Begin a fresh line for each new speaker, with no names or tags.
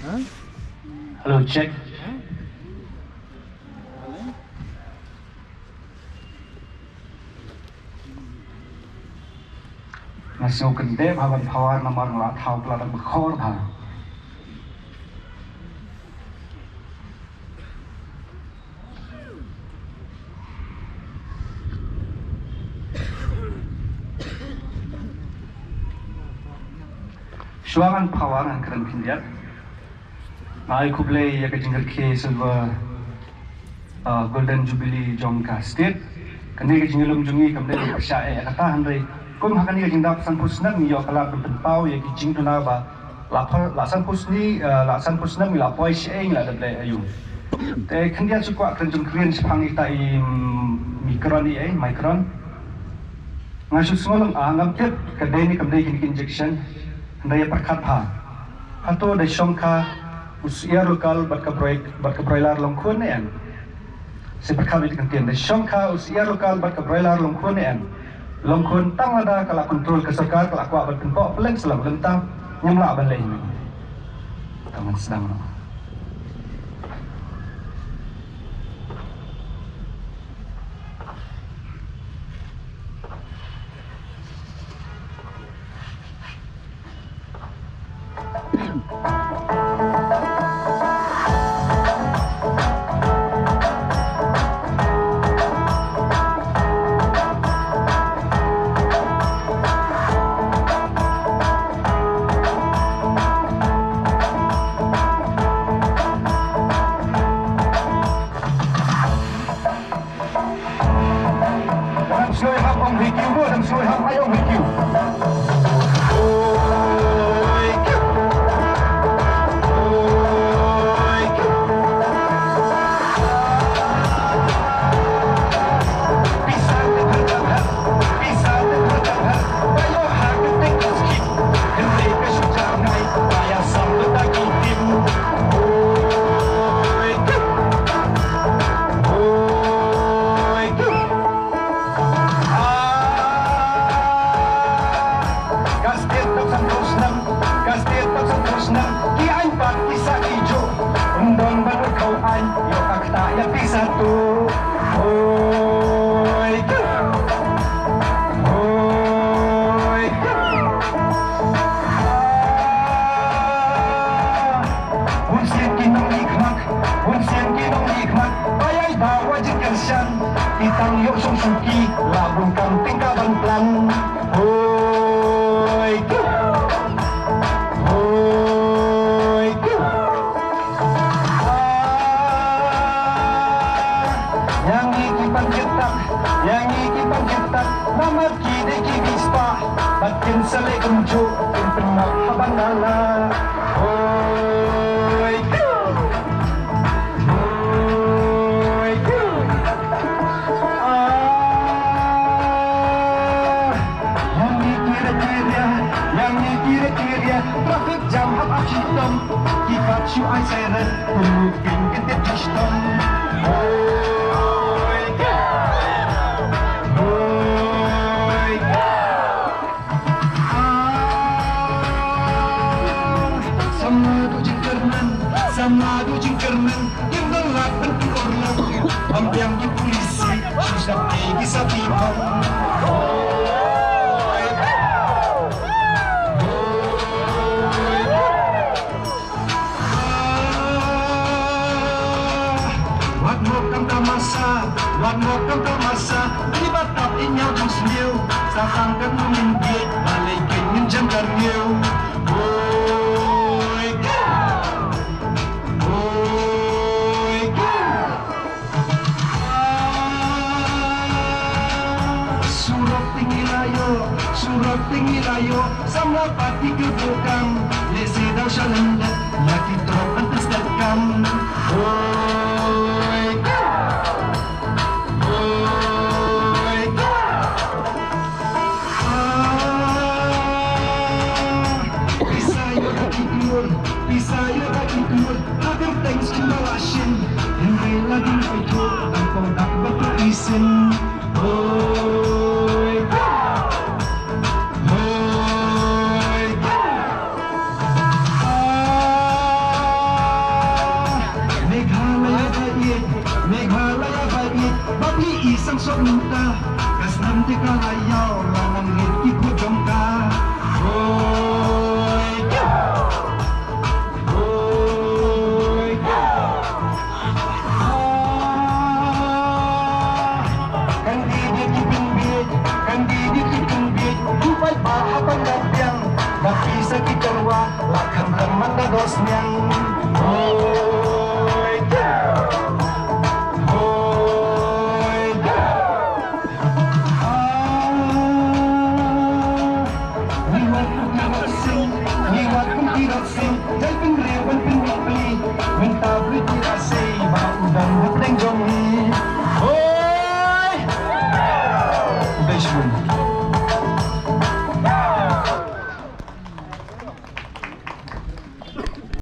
Hello, check. Masuk ke deh, bahan power nomor ngelat tahu pelatan bekor bah. Suangan power yang keren pindiat. Nah, aku beli ya kejengkel ke silver Golden Jubilee Jongka State. Kini kejengkelum jungi kemudian percaya kata Henry. Kau makan ni kejengkel san pusnam ni yo kalau berpau ya kejeng tu naba. Lasan pusni lasan pusnam ni lapoi sieng lah dah beli ayu. Tapi kemudian suka keren jengkelin sepang kita mikron ni mikron. Ngasut semalam ngam kedai ni kemudian injection. Daya perkat ha. Atau ada syongka usia lokal berkebroilar longkun en. Seperti itu kan ada syongka usia lokal berkebroilar longkun en. Longkun tang ada kalau kontrol keserkar kalau aku abad penpok peleng selam lentang nyamla balai ini. Taman sedang. Itang yuk sung suki labung kamping kaban plan. Hoi hoi yang iki panjetak nama kide kini spa batin sale kuncu penak habanala. Hoi traffic jam hap achitom kikat shu ai seren mungkin kita digital. Sama tu jingkernan yang gelap penting orang ambiang di polisi susah pergi sapipan. Wan masa libat tap inyau bus liu sakang kan mungkin balikin minjam karniu. Surat tinggi layo sama pati kebukan lesi daw siya landat lagi trop antas terkam. Pisayo lagi tidur, agar thanks kembalasin. Henry lagi itu, tanpa dapat berisin.
sok nuta kas nanti kalayau lanang ikut jongka Bisa kita luar, lakam teman dah dosnya.